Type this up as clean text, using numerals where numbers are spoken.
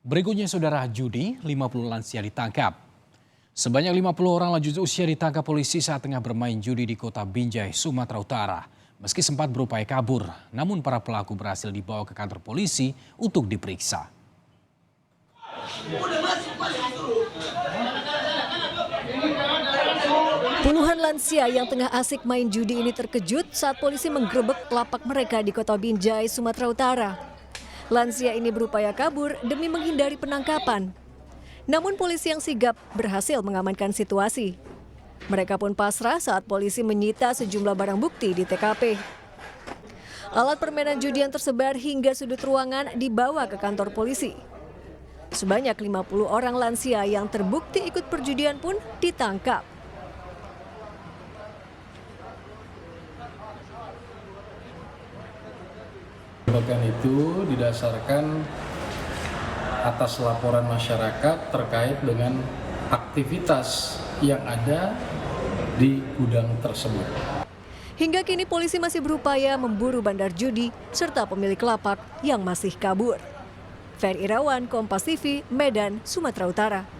Berikutnya saudara judi, 50 lansia ditangkap. Sebanyak 50 orang lanjut usia ditangkap polisi saat tengah bermain judi di kota Binjai, Sumatera Utara. Meski sempat berupaya kabur, namun para pelaku berhasil dibawa ke kantor polisi untuk diperiksa. Puluhan lansia yang tengah asik main judi ini terkejut saat polisi menggerebek lapak mereka di kota Binjai, Sumatera Utara. Lansia ini berupaya kabur demi menghindari penangkapan. Namun polisi yang sigap berhasil mengamankan situasi. Mereka pun pasrah saat polisi menyita sejumlah barang bukti di TKP. Alat permainan judi yang tersebar hingga sudut ruangan dibawa ke kantor polisi. Sebanyak 50 orang lansia yang terbukti ikut perjudian pun ditangkap. Bahkan itu didasarkan atas laporan masyarakat terkait dengan aktivitas yang ada di gudang tersebut. Hingga kini polisi masih berupaya memburu bandar judi serta pemilik lapak yang masih kabur. Ferry Irawan, Kompas TV, Medan, Sumatera Utara.